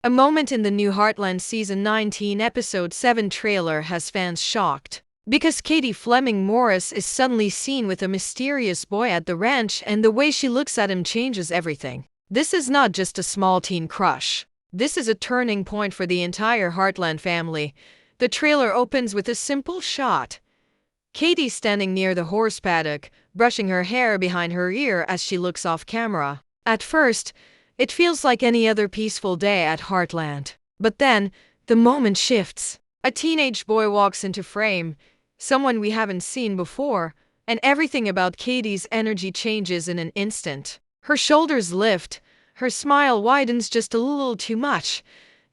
A moment in the new Heartland Season 19 Episode 7 trailer has fans shocked. Because Katie Fleming Morris is suddenly seen with a mysterious boy at the ranch, and the way she looks at him changes everything. This is not just a small teen crush. This is a turning point for the entire Heartland family. The trailer opens with a simple shot. Katie standing near the horse paddock, brushing her hair behind her ear as she looks off camera. At first, it feels like any other peaceful day at Heartland. But then, the moment shifts. A teenage boy walks into frame, someone we haven't seen before, and everything about Katie's energy changes in an instant. Her shoulders lift, her smile widens just a little too much,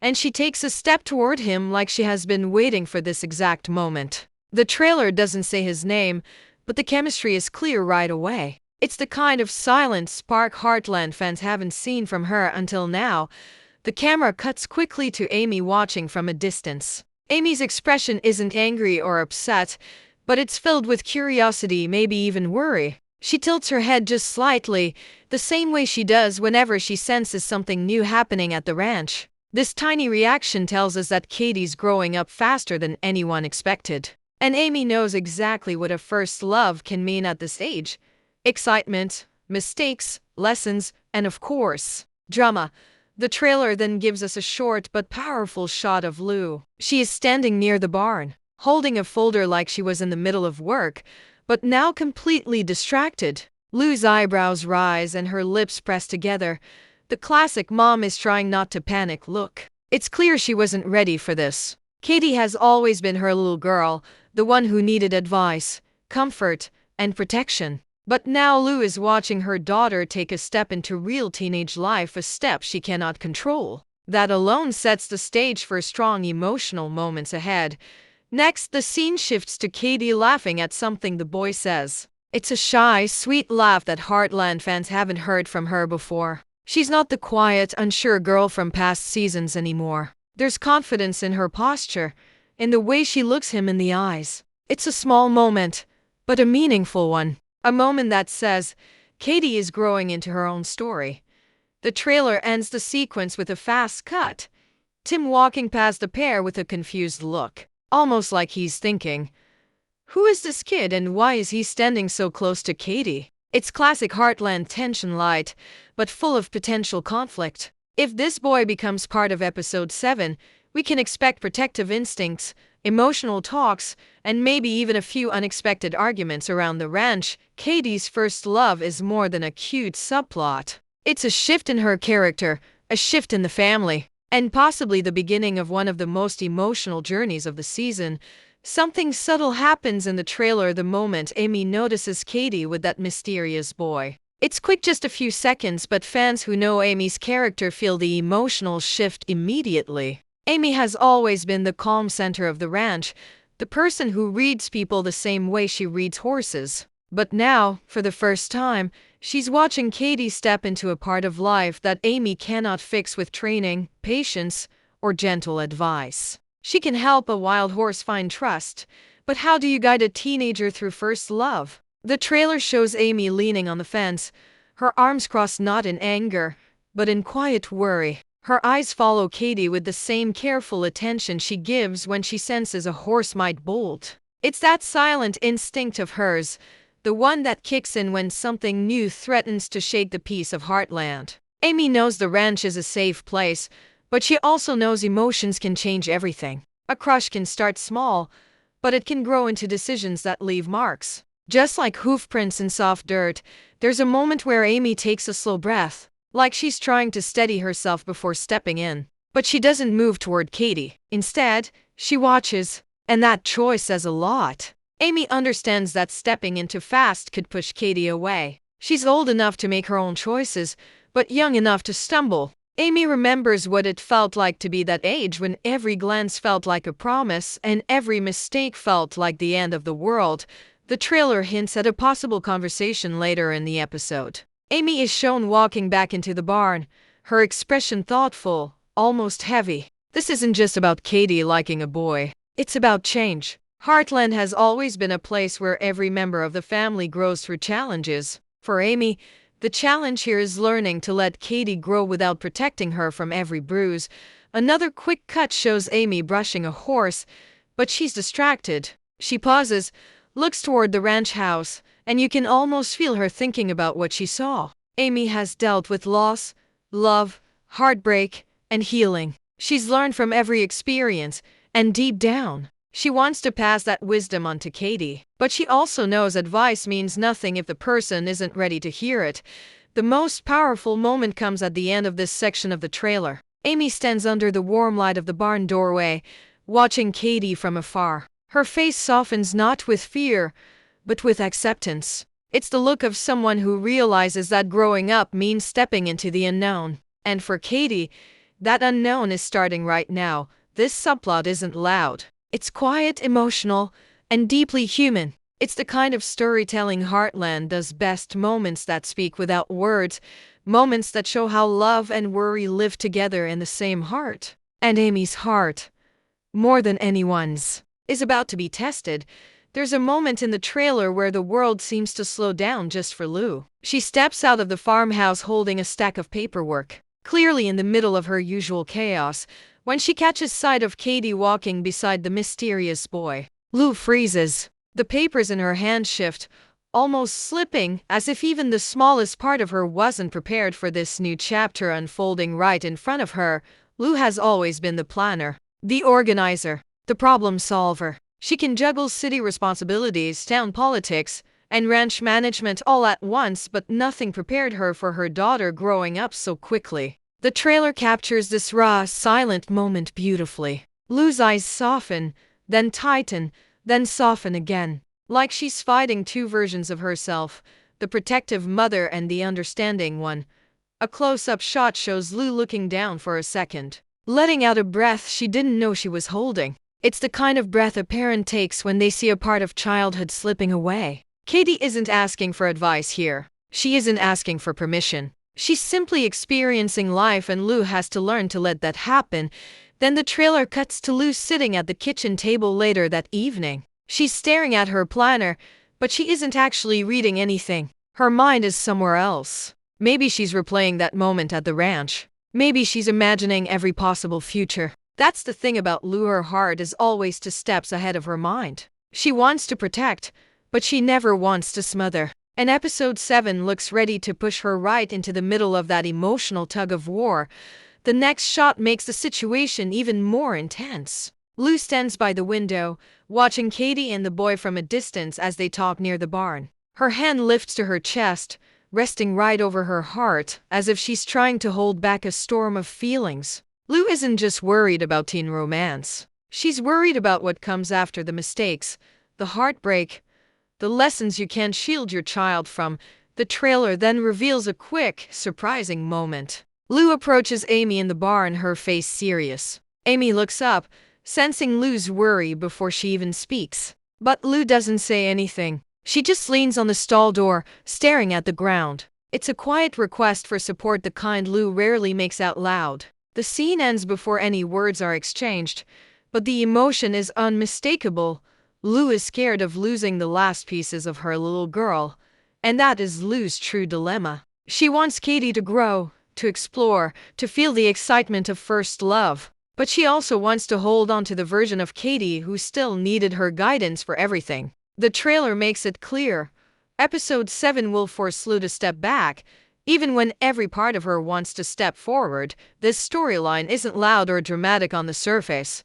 and she takes a step toward him like she has been waiting for this exact moment. The trailer doesn't say his name, but the chemistry is clear right away. It's the kind of silent spark Heartland fans haven't seen from her until now. The camera cuts quickly to Amy watching from a distance. Amy's expression isn't angry or upset, but it's filled with curiosity, maybe even worry. She tilts her head just slightly, the same way she does whenever she senses something new happening at the ranch. This tiny reaction tells us that Katie's growing up faster than anyone expected. And Amy knows exactly what a first love can mean at this age. Excitement, mistakes, lessons, and of course, drama. The trailer then gives us a short but powerful shot of Lou. She is standing near the barn, holding a folder like she was in the middle of work, but now completely distracted. Lou's eyebrows rise and her lips press together. The classic mom is trying not to panic look. It's clear she wasn't ready for this. Katie has always been her little girl, the one who needed advice, comfort, and protection. But now Lou is watching her daughter take a step into real teenage life, a step she cannot control. That alone sets the stage for strong emotional moments ahead. Next, the scene shifts to Katie laughing at something the boy says. It's a shy, sweet laugh that Heartland fans haven't heard from her before. She's not the quiet, unsure girl from past seasons anymore. There's confidence in her posture, in the way she looks him in the eyes. It's a small moment, but a meaningful one. A moment that says, Katie is growing into her own story. The trailer ends the sequence with a fast cut. Tim walking past the pair with a confused look, almost like he's thinking, who is this kid and why is he standing so close to Katie? It's classic Heartland tension, light, but full of potential conflict. If this boy becomes part of Episode 7, we can expect protective instincts, emotional talks, and maybe even a few unexpected arguments around the ranch. Katie's first love is more than a cute subplot. It's a shift in her character, a shift in the family, and possibly the beginning of one of the most emotional journeys of the season. Something subtle happens in the trailer the moment Amy notices Katie with that mysterious boy. It's quick, just a few seconds, but fans who know Amy's character feel the emotional shift immediately. Amy has always been the calm center of the ranch, the person who reads people the same way she reads horses. But now, for the first time, she's watching Katie step into a part of life that Amy cannot fix with training, patience, or gentle advice. She can help a wild horse find trust, but how do you guide a teenager through first love? The trailer shows Amy leaning on the fence, her arms crossed, not in anger, but in quiet worry. Her eyes follow Katie with the same careful attention she gives when she senses a horse might bolt. It's that silent instinct of hers, the one that kicks in when something new threatens to shake the peace of Heartland. Amy knows the ranch is a safe place, but she also knows emotions can change everything. A crush can start small, but it can grow into decisions that leave marks. Just like hoof prints in soft dirt, there's a moment where Amy takes a slow breath, like she's trying to steady herself before stepping in. But she doesn't move toward Katie. Instead, she watches, and that choice says a lot. Amy understands that stepping in too fast could push Katie away. She's old enough to make her own choices, but young enough to stumble. Amy remembers what it felt like to be that age, when every glance felt like a promise and every mistake felt like the end of the world. The trailer hints at a possible conversation later in the episode. Amy is shown walking back into the barn, her expression thoughtful, almost heavy. This isn't just about Katie liking a boy. It's about change. Heartland has always been a place where every member of the family grows through challenges. For Amy, The challenge here is learning to let Katie grow without protecting her from every bruise. Another quick cut shows Amy brushing a horse, but she's distracted. She pauses, looks toward the ranch house, and you can almost feel her thinking about what she saw. Amy has dealt with loss, love, heartbreak, and healing. She's learned from every experience, and deep down, she wants to pass that wisdom on to Katie. But she also knows advice means nothing if the person isn't ready to hear it. The most powerful moment comes at the end of this section of the trailer. Amy stands under the warm light of the barn doorway, watching Katie from afar. Her face softens not with fear, but with acceptance. It's the look of someone who realizes that growing up means stepping into the unknown. And for Katie, that unknown is starting right now. This subplot isn't loud. It's quiet, emotional, and deeply human. It's the kind of storytelling Heartland does best, moments that speak without words, moments that show how love and worry live together in the same heart. And Amy's heart, more than anyone's, is about to be tested. There's a moment in the trailer where the world seems to slow down just for Lou. She steps out of the farmhouse holding a stack of paperwork, clearly in the middle of her usual chaos. When she catches sight of Katie walking beside the mysterious boy, Lou freezes. The papers in her hand shift, almost slipping, as if even the smallest part of her wasn't prepared for this new chapter unfolding right in front of her. Lou has always been the planner, the organizer, the problem solver. She can juggle city responsibilities, town politics, and ranch management all at once, but nothing prepared her for her daughter growing up so quickly. The trailer captures this raw, silent moment beautifully. Lou's eyes soften, then tighten, then soften again, like she's fighting two versions of herself, the protective mother and the understanding one. A close-up shot shows Lou looking down for a second, letting out a breath she didn't know she was holding. It's the kind of breath a parent takes when they see a part of childhood slipping away. Katie isn't asking for advice here. She isn't asking for permission. She's simply experiencing life, and Lou has to learn to let that happen. Then the trailer cuts to Lou sitting at the kitchen table later that evening. She's staring at her planner, but she isn't actually reading anything. Her mind is somewhere else. Maybe she's replaying that moment at the ranch. Maybe she's imagining every possible future. That's the thing about Lou, her heart is always 2 steps ahead of her mind. She wants to protect, but she never wants to smother. And episode 7 looks ready to push her right into the middle of that emotional tug-of-war. The next shot makes the situation even more intense. Lou stands by the window, watching Katie and the boy from a distance as they talk near the barn. Her hand lifts to her chest, resting right over her heart, as if she's trying to hold back a storm of feelings. Lou isn't just worried about teen romance. She's worried about what comes after: the mistakes, the heartbreak, the lessons you can't shield your child from. The trailer then reveals a quick, surprising moment. Lou approaches Amy in the barn, her face serious. Amy looks up, sensing Lou's worry before she even speaks. But Lou doesn't say anything. She just leans on the stall door, staring at the ground. It's a quiet request for support, the kind Lou rarely makes out loud. The scene ends before any words are exchanged, but the emotion is unmistakable. Lou is scared of losing the last pieces of her little girl, and that is Lou's true dilemma. She wants Katie to grow, to explore, to feel the excitement of first love, but she also wants to hold on to the version of Katie who still needed her guidance for everything. The trailer makes it clear. Episode 7 will force Lou to step back, even when every part of her wants to step forward. This storyline isn't loud or dramatic on the surface,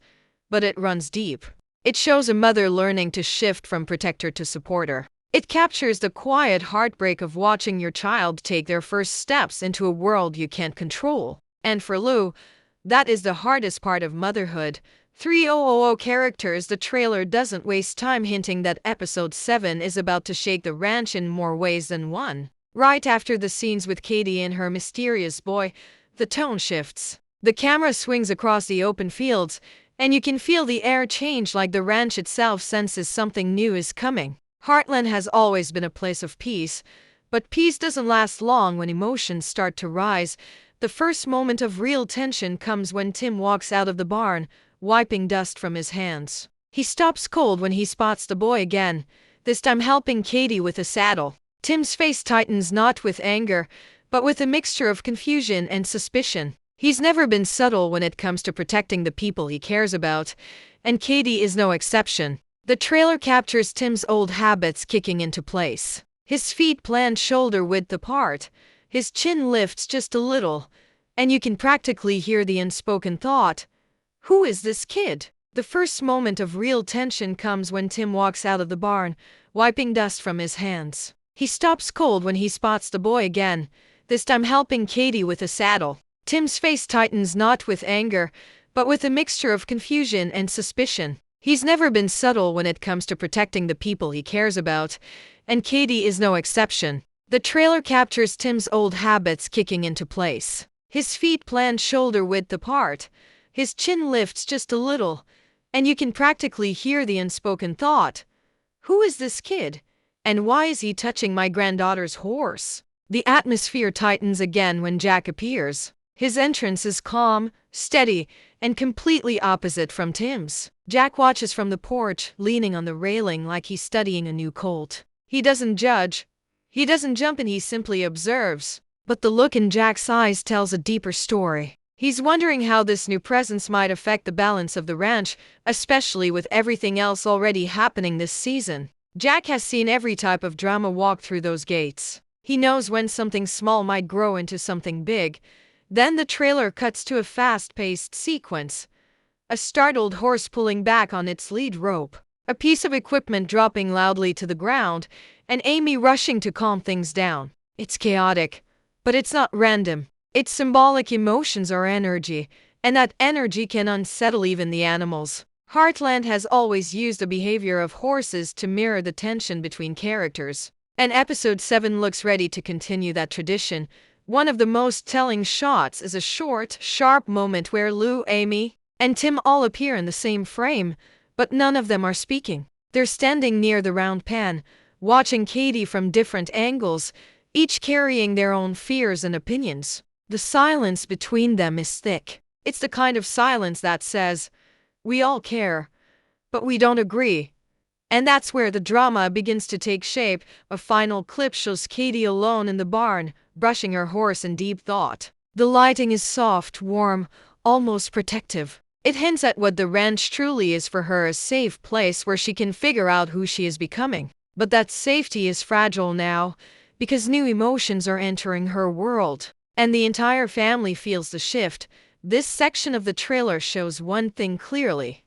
but it runs deep. It shows a mother learning to shift from protector to supporter. It captures the quiet heartbreak of watching your child take their first steps into a world you can't control. And for Lou, that is the hardest part of motherhood. 3000 characters. The trailer doesn't waste time hinting that episode 7 is about to shake the ranch in more ways than one. Right after the scenes with Katie and her mysterious boy, the tone shifts. The camera swings across the open fields, and you can feel the air change, like the ranch itself senses something new is coming. Heartland has always been a place of peace, but peace doesn't last long when emotions start to rise. The first moment of real tension comes when Tim walks out of the barn, wiping dust from his hands. He stops cold when he spots the boy again, this time helping Katie with a saddle. Tim's face tightens, not with anger, but with a mixture of confusion and suspicion. He's never been subtle when it comes to protecting the people he cares about, and Katie is no exception. The trailer captures Tim's old habits kicking into place. His feet plant shoulder width apart, his chin lifts just a little, and you can practically hear the unspoken thought, "Who is this kid?" The first moment of real tension comes when Tim walks out of the barn, wiping dust from his hands. He stops cold when he spots the boy again, this time helping Katie with a saddle. Tim's face tightens, not with anger, but with a mixture of confusion and suspicion. He's never been subtle when it comes to protecting the people he cares about, and Katie is no exception. The trailer captures Tim's old habits kicking into place. His feet plant shoulder width apart, his chin lifts just a little, and you can practically hear the unspoken thought, "Who is this kid? And why is he touching my granddaughter's horse?" The atmosphere tightens again when Jack appears. His entrance is calm, steady, and completely opposite from Tim's. Jack watches from the porch, leaning on the railing like he's studying a new colt. He doesn't judge. He doesn't jump in, he simply observes. But the look in Jack's eyes tells a deeper story. He's wondering how this new presence might affect the balance of the ranch, especially with everything else already happening this season. Jack has seen every type of drama walk through those gates. He knows when something small might grow into something big. Then the trailer cuts to a fast-paced sequence. A startled horse pulling back on its lead rope, a piece of equipment dropping loudly to the ground, and Amy rushing to calm things down. It's chaotic, but it's not random. It's symbolic emotions or energy, and that energy can unsettle even the animals. Heartland has always used the behavior of horses to mirror the tension between characters, and episode 7 looks ready to continue that tradition. One of the most telling shots is a short, sharp moment where Lou, Amy, and Tim all appear in the same frame, but none of them are speaking. They're standing near the round pan, watching Katie from different angles, each carrying their own fears and opinions. The silence between them is thick. It's the kind of silence that says, "We all care, but we don't agree." And that's where the drama begins to take shape. A final clip shows Katie alone in the barn, brushing her horse in deep thought. The lighting is soft, warm, almost protective. It hints at what the ranch truly is for her, a safe place where she can figure out who she is becoming. But that safety is fragile now, because new emotions are entering her world, and the entire family feels the shift. This section of the trailer shows one thing clearly.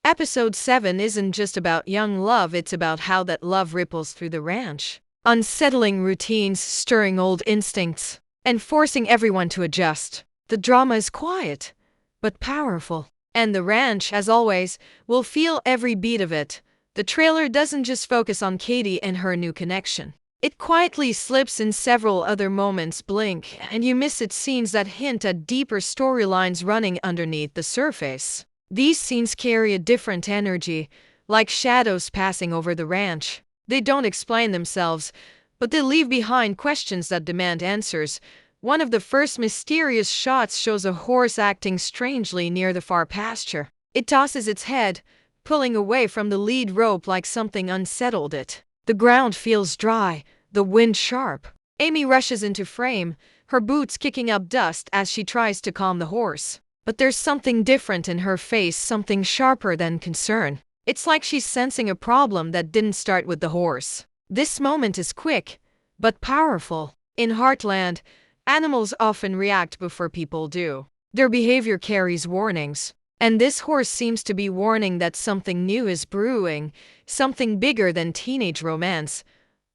Episode 7 isn't just about young love, it's about how that love ripples through the ranch. Unsettling routines, stirring old instincts, and forcing everyone to adjust. The drama is quiet, but powerful. And the ranch, as always, will feel every beat of it. The trailer doesn't just focus on Katie and her new connection. It quietly slips in several other moments. Blink, and you miss it. Scenes that hint at deeper storylines running underneath the surface. These scenes carry a different energy, like shadows passing over the ranch. They don't explain themselves, but they leave behind questions that demand answers. One of the first mysterious shots shows a horse acting strangely near the far pasture. It tosses its head, pulling away from the lead rope like something unsettled it. The ground feels dry, the wind sharp. Amy rushes into frame, her boots kicking up dust as she tries to calm the horse. But there's something different in her face, something sharper than concern. It's like she's sensing a problem that didn't start with the horse. This moment is quick, but powerful. In Heartland, animals often react before people do. Their behavior carries warnings. And this horse seems to be warning that something new is brewing, something bigger than teenage romance.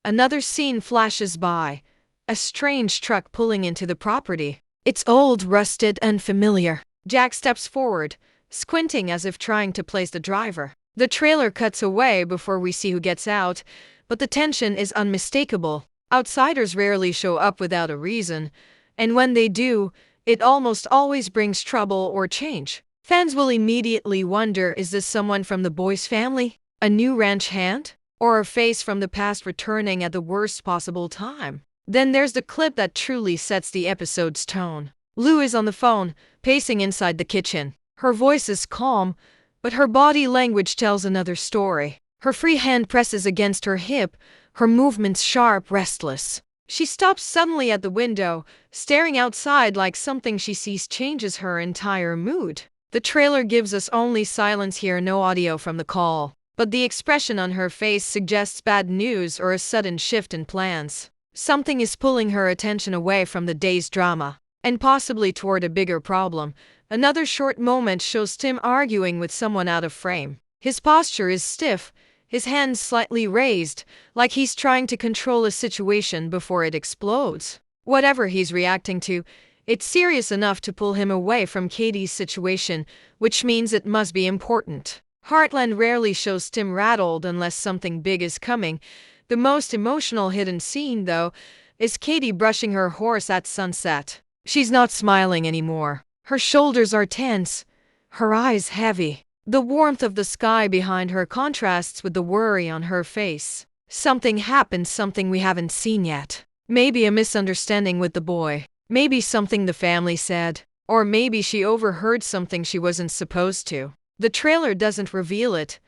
Another scene flashes by. A strange truck pulling into the property. It's old, rusted, and familiar. Jack steps forward, squinting as if trying to place the driver. The trailer cuts away before we see who gets out, but the tension is unmistakable. Outsiders rarely show up without a reason, and when they do, it almost always brings trouble or change. Fans will immediately wonder, is this someone from the boys' family? A new ranch hand? Or a face from the past returning at the worst possible time? Then there's the clip that truly sets the episode's tone. Lou is on the phone, pacing inside the kitchen. Her voice is calm, but her body language tells another story. Her free hand presses against her hip, her movements sharp, restless. She stops suddenly at the window, staring outside like something she sees changes her entire mood. The trailer gives us only silence here, no audio from the call. But the expression on her face suggests bad news or a sudden shift in plans. Something is pulling her attention away from the day's drama, and possibly toward a bigger problem. Another short moment shows Tim arguing with someone out of frame. His posture is stiff, his hands slightly raised, like he's trying to control a situation before it explodes. Whatever he's reacting to, it's serious enough to pull him away from Katie's situation, which means it must be important. Heartland rarely shows Tim rattled unless something big is coming. The most emotional hidden scene, though, is Katie brushing her horse at sunset. She's not smiling anymore. Her shoulders are tense, her eyes heavy. The warmth of the sky behind her contrasts with the worry on her face. Something happened, something we haven't seen yet. Maybe a misunderstanding with the boy. Maybe something the family said. Or maybe she overheard something she wasn't supposed to. The trailer doesn't reveal it,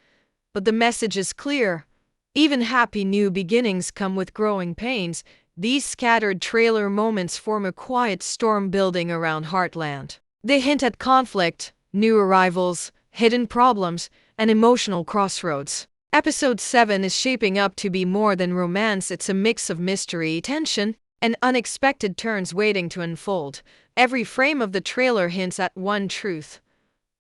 but the message is clear. Even happy new beginnings come with growing pains. These scattered trailer moments form a quiet storm building around Heartland. They hint at conflict, new arrivals, hidden problems, and emotional crossroads. Episode 7 is shaping up to be more than romance. It's a mix of mystery, tension, and unexpected turns waiting to unfold. Every frame of the trailer hints at one truth.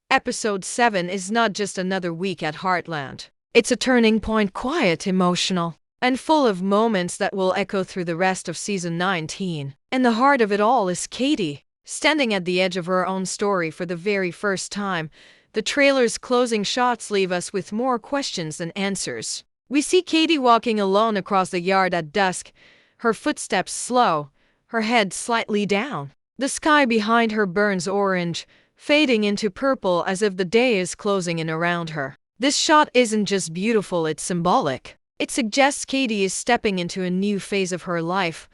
Episode 7 is not just another week at Heartland. It's a turning point, quiet, emotional, and full of moments that will echo through the rest of season 19. And the heart of it all is Katie, standing at the edge of her own story for the very first time. The trailer's closing shots leave us with more questions than answers. We see Katie walking alone across the yard at dusk, her footsteps slow, her head slightly down. The sky behind her burns orange, fading into purple as if the day is closing in around her. This shot isn't just beautiful, it's symbolic. It suggests Katie is stepping into a new phase of her life,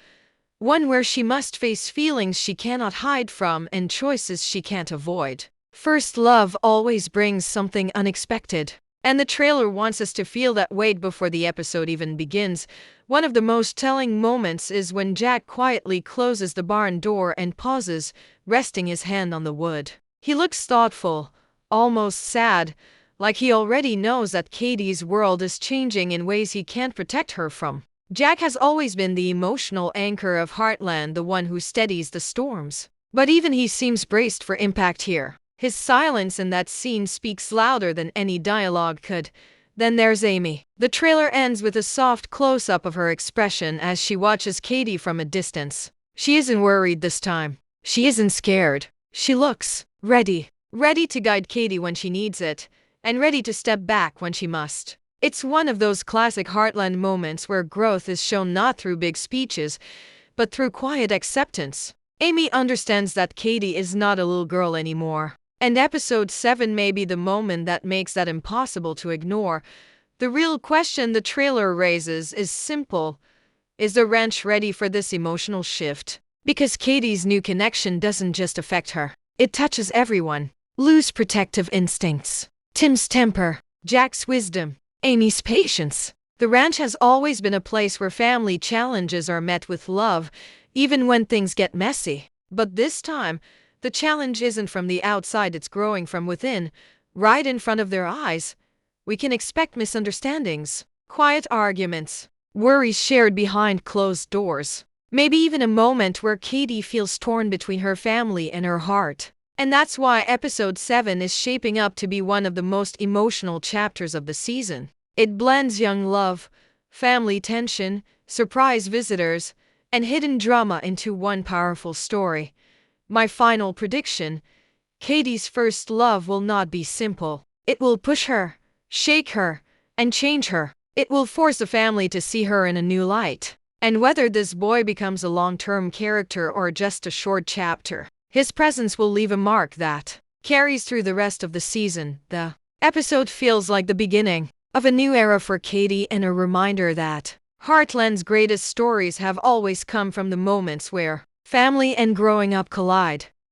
one where she must face feelings she cannot hide from and choices she can't avoid. First love always brings something unexpected, and the trailer wants us to feel that weight before the episode even begins. One of the most telling moments is when Jack quietly closes the barn door and pauses, resting his hand on the wood. He looks thoughtful, almost sad, like he already knows that Katie's world is changing in ways he can't protect her from. Jack has always been the emotional anchor of Heartland, the one who steadies the storms. But even he seems braced for impact here. His silence in that scene speaks louder than any dialogue could. Then there's Amy. The trailer ends with a soft close-up of her expression as she watches Katie from a distance. She isn't worried this time. She isn't scared. She looks ready. Ready to guide Katie when she needs it, and ready to step back when she must. It's one of those classic Heartland moments where growth is shown not through big speeches, but through quiet acceptance. Amy understands that Katie is not a little girl anymore. And episode 7 may be the moment that makes that impossible to ignore. The real question the trailer raises is simple. Is the ranch ready for this emotional shift? Because Katie's new connection doesn't just affect her. It touches everyone. Lou's protective instincts, Tim's temper, Jack's wisdom, Amy's patience. The ranch has always been a place where family challenges are met with love, even when things get messy. But this time, the challenge isn't from the outside, it's growing from within, right in front of their eyes. We can expect misunderstandings, quiet arguments, worries shared behind closed doors. Maybe even a moment where Katie feels torn between her family and her heart. And that's why episode 7 is shaping up to be one of the most emotional chapters of the season. It blends young love, family tension, surprise visitors, and hidden drama into one powerful story. My final prediction: Katie's first love will not be simple. It will push her, shake her, and change her. It will force the family to see her in a new light. And whether this boy becomes a long-term character or just a short chapter, his presence will leave a mark that carries through the rest of the season. The episode feels like the beginning of a new era for Katie and a reminder that Heartland's greatest stories have always come from the moments where family and growing up collide.